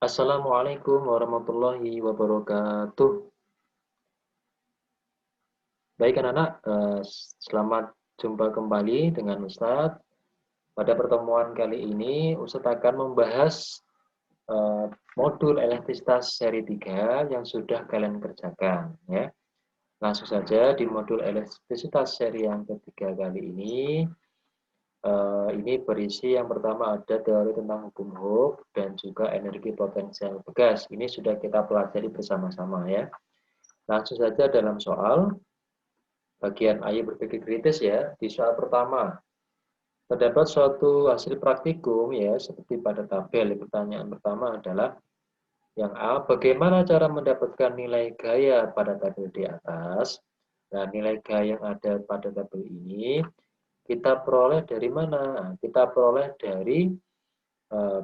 Assalamualaikum warahmatullahi wabarakatuh. Baik anak-anak, selamat jumpa kembali dengan Ustadz. Pada pertemuan kali ini, Ustadz akan membahas eh, modul elektrisitas seri 3 yang sudah kalian kerjakan. Ya. Langsung saja di modul elektrisitas seri yang ketiga kali ini berisi yang pertama ada teori tentang hukum Hooke dan juga energi potensial bekas. Ini sudah kita pelajari bersama-sama ya. Langsung saja dalam soal bagian ayo berpikir kritis ya. Di soal pertama, terdapat suatu hasil praktikum ya, seperti pada tabel. Pertanyaan pertama adalah yang A, bagaimana cara mendapatkan nilai gaya pada tabel di atas? Nah, nilai gaya yang ada pada tabel ini kita peroleh dari mana? Kita peroleh dari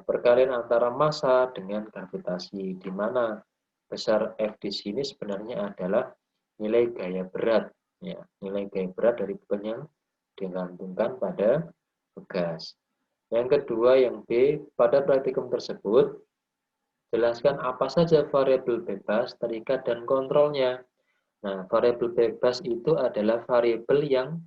perkalian antara massa dengan gravitasi, di mana besar F di sini sebenarnya adalah nilai gaya berat, ya, nilai gaya berat dari beban yang digantungkan pada bekas. Yang kedua, yang B, pada praktikum tersebut, jelaskan apa saja variabel bebas, terikat, dan kontrolnya. Nah, variabel bebas itu adalah variabel yang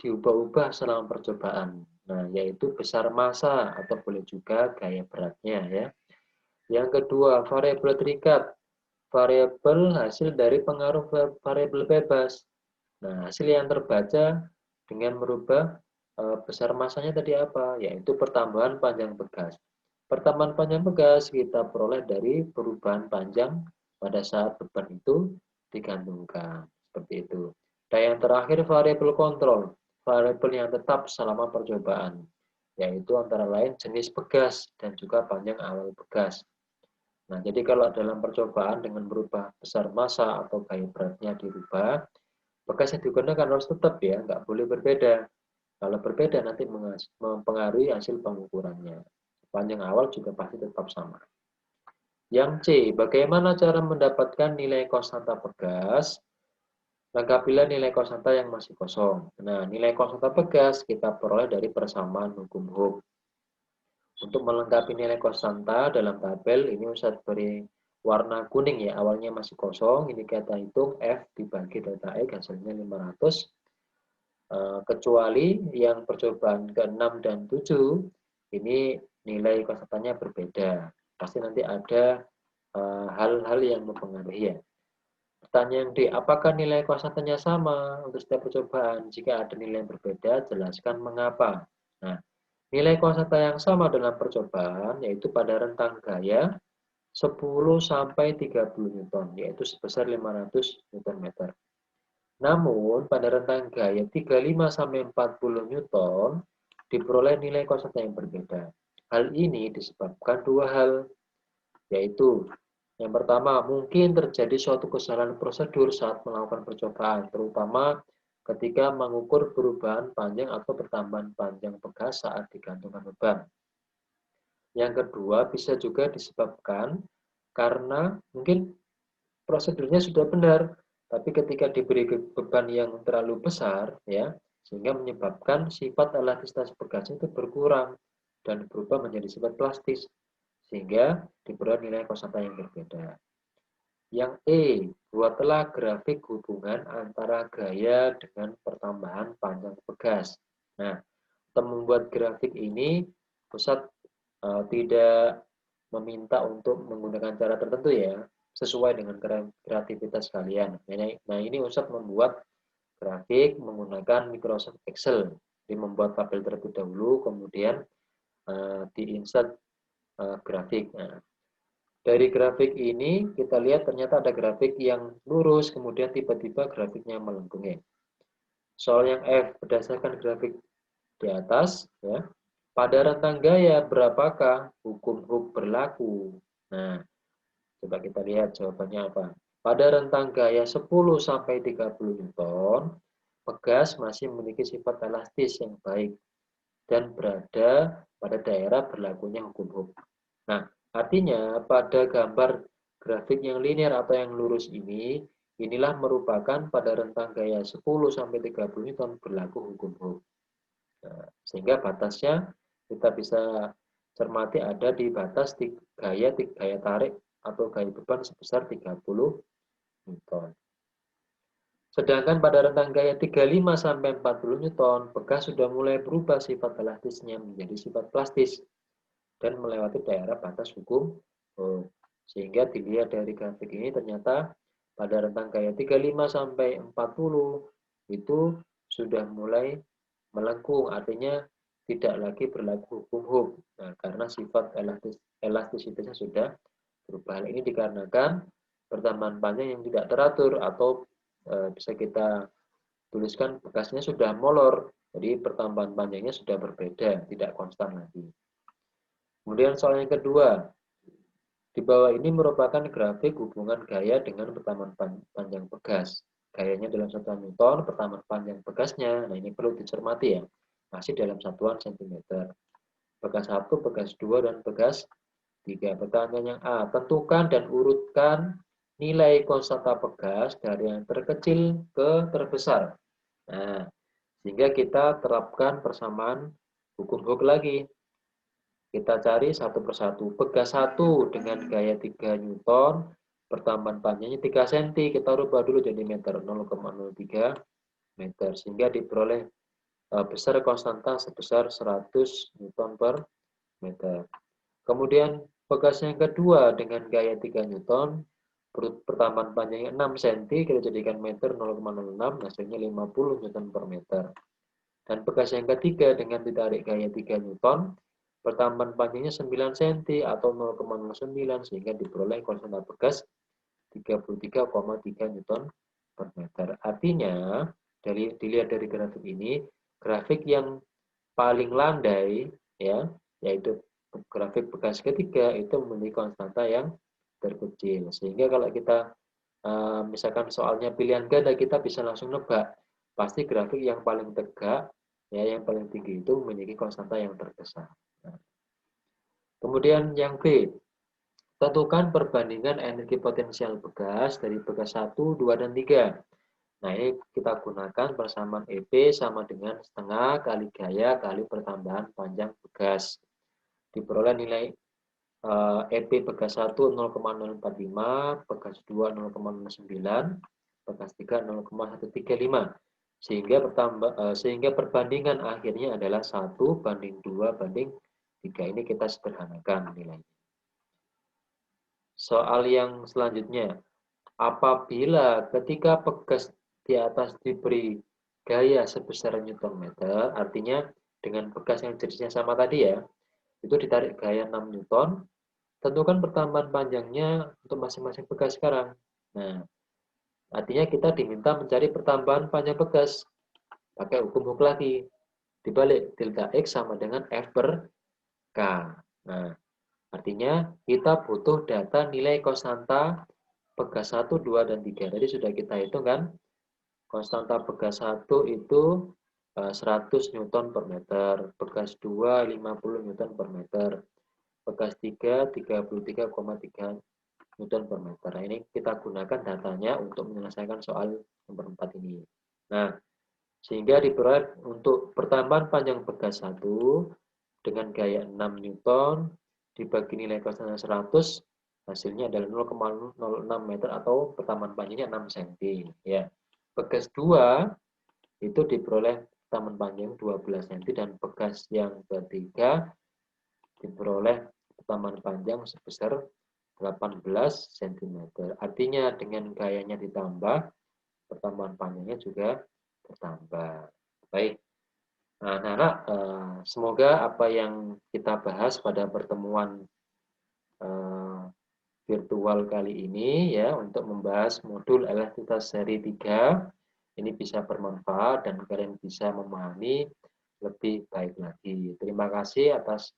diubah-ubah selama percobaan. Nah, yaitu besar massa atau boleh juga gaya beratnya ya. Yang kedua, variabel terikat. Variabel hasil dari pengaruh variabel bebas. Nah, hasil yang terbaca dengan merubah besar massanya tadi apa? Yaitu pertambahan panjang bekas. Pertambahan panjang bekas kita peroleh dari perubahan panjang pada saat beban itu digantungkan. Seperti itu. Dan yang terakhir variabel kontrol. Variabel yang tetap selama percobaan. Yaitu antara lain jenis bekas dan juga panjang awal bekas. Nah, jadi kalau dalam percobaan dengan merubah besar massa atau gaya beratnya dirubah, bekas yang digunakan harus tetap ya, nggak boleh berbeda. Kalau berbeda nanti mempengaruhi hasil pengukurannya. Panjang awal juga pasti tetap sama. Yang C, bagaimana cara mendapatkan nilai konstanta bekas? Lengkapilah nilai konstanta yang masih kosong. Nah, nilai konstanta bekas kita peroleh dari persamaan hukum Hooke. Untuk melengkapi nilai konstanta dalam tabel, ini Ustaz beri warna kuning ya, awalnya masih kosong, ini kita hitung F dibagi delta X hasilnya 500, kecuali yang percobaan ke-6 dan 7, ini nilai konstantanya berbeda. Pasti nanti ada hal-hal yang mempengaruhi ya. Pertanyaan D, apakah nilai konstantanya sama untuk setiap percobaan? Jika ada nilai yang berbeda, jelaskan mengapa. Nah, nilai konstanta yang sama dalam percobaan yaitu pada rentang gaya 10 sampai 30 Newton, yaitu sebesar 500 Newton meter. Namun, pada rentang gaya 35 sampai 40 Newton diperoleh nilai konstanta yang berbeda. Hal ini disebabkan dua hal, yaitu yang pertama, mungkin terjadi suatu kesalahan prosedur saat melakukan percobaan, terutama ketika mengukur perubahan panjang atau pertambahan panjang bekas saat digantungkan beban. Yang kedua, bisa juga disebabkan karena mungkin prosedurnya sudah benar, tapi ketika diberi beban yang terlalu besar, ya, sehingga menyebabkan sifat elastisitas bekasnya itu berkurang dan berubah menjadi sifat plastis, sehingga diperoleh nilai konstanta yang berbeda. Yang E, buatlah grafik hubungan antara gaya dengan pertambahan panjang bekas. Nah, untuk membuat grafik ini, pusat tidak meminta untuk menggunakan cara tertentu ya, sesuai dengan kreativitas kalian. Nah, ini Ustadz membuat grafik menggunakan Microsoft Excel. Jadi membuat tabel terlebih dahulu, kemudian diinsert grafik. Nah, dari grafik ini kita lihat ternyata ada grafik yang lurus, kemudian tiba-tiba grafiknya melengkung ya. Soal yang F berdasarkan grafik di atas ya. Pada rentang gaya berapakah hukum Hooke berlaku? Nah, coba kita lihat jawabannya apa. Pada rentang gaya 10 sampai 30 Newton, pegas masih memiliki sifat elastis yang baik dan berada pada daerah berlakunya hukum Hooke. Nah, artinya pada gambar grafik yang linear atau yang lurus ini, inilah merupakan pada rentang gaya 10 sampai 30 Newton berlaku hukum Hooke. Nah, sehingga batasnya kita bisa cermati ada di batas gaya tarik atau gaya beban sebesar 30 Newton. Sedangkan pada rentang gaya 35 sampai 40 Newton, bekas sudah mulai berubah sifat elastisnya menjadi sifat plastis dan melewati daerah batas hukum Ohm. Sehingga dilihat dari grafik ini ternyata pada rentang gaya 35 sampai 40 itu sudah mulai melengkung, artinya tidak lagi berlaku hukum Ohm. Nah, karena sifat elastisitasnya sudah berubah. Hal ini dikarenakan pertambahan panjang yang tidak teratur atau bisa kita tuliskan bekasnya sudah molor. Jadi pertambahan panjangnya sudah berbeda, tidak konstan lagi. Kemudian soal yang kedua, di bawah ini merupakan grafik hubungan gaya dengan pertambahan panjang bekas. Gayanya dalam satuan Newton, pertambahan panjang bekasnya, nah ini perlu dicermati ya, masih dalam satuan cm. Bekas 1, bekas 2, dan bekas 3. Pertanyaan yang A, tentukan dan urutkan nilai konstanta bekas dari yang terkecil ke terbesar. Nah, sehingga kita terapkan persamaan hukum Hooke lagi. Kita cari satu persatu. Bekas 1 dengan gaya 3 Newton, pertambahan panjangnya 3 cm. Kita rubah dulu jadi meter, 0,03 meter. Sehingga diperoleh besar konstanta sebesar 100 Newton per meter. Kemudian bekas yang kedua dengan gaya 3 Newton, pertambahan panjangnya 6 cm, kita jadikan meter 0,06, hasilnya 50 Newton per meter. Dan bekas yang ketiga dengan ditarik gaya 3 Newton, pertambahan panjangnya 9 cm atau 0,09, sehingga diperoleh konstanta bekas 33,3 Newton per meter. Artinya, dilihat dari grafik ini, grafik yang paling landai, ya, yaitu grafik bekas ketiga itu memiliki konstanta yang terkecil. Sehingga kalau kita misalkan soalnya pilihan ganda, kita bisa langsung nebak. Pasti grafik yang paling tegak, ya, yang paling tinggi itu memiliki konstanta yang terbesar. Nah, kemudian yang B, tentukan perbandingan energi potensial bekas dari bekas 1, 2, dan 3. Nah, ini kita gunakan persamaan EP sama dengan setengah kali gaya kali pertambahan panjang bekas. Diperoleh nilai EP bekas 1 0,045, bekas 2 0,09, bekas 3 0,135. Sehingga perbandingan akhirnya adalah 1 banding 2 banding 3. Ini kita sederhanakan nilainya. Soal yang selanjutnya, apabila ketika bekas di atas diberi gaya sebesar Newton meter, artinya dengan bekas yang jenisnya sama tadi ya, itu ditarik gaya 6 Newton, tentukan pertambahan panjangnya untuk masing-masing bekas sekarang. Nah, artinya kita diminta mencari pertambahan panjang bekas. Pakai hukum Hooke lagi. Dibalik, delta X sama dengan F per K. Nah, artinya kita butuh data nilai konstanta bekas 1, 2, dan 3. Tadi sudah kita hitung kan. Konstanta bekas 1 itu 100 Newton per meter. Bekas 2, 50 Newton per meter. Bekas 3, 33,3 Newton per meter. Nah, ini kita gunakan datanya untuk menyelesaikan soal nomor 4 ini. Nah, sehingga diperoleh untuk pertambahan panjang bekas 1 dengan gaya 6 Newton dibagi nilai konstanta 100, hasilnya adalah 0,06 meter atau pertambahan panjangnya 6 cm. Ya. Bekas 2 itu diperoleh pertambahan panjang 12 cm dan bekas yang ketiga diperoleh pertambahan panjang sebesar 18 cm. Artinya dengan gayanya ditambah, pertambahan panjangnya juga bertambah. Baik. Nah, anak-anak, semoga apa yang kita bahas pada pertemuan virtual kali ini ya untuk membahas modul elastisitas seri 3 ini bisa bermanfaat dan kalian bisa memahami lebih baik lagi. Terima kasih atas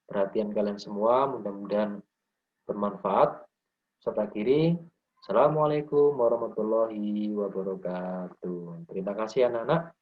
perhatian kalian semua, mudah-mudahan bermanfaat. Serta kiri, Assalamualaikum warahmatullahi wabarakatuh. Terima kasih anak-anak.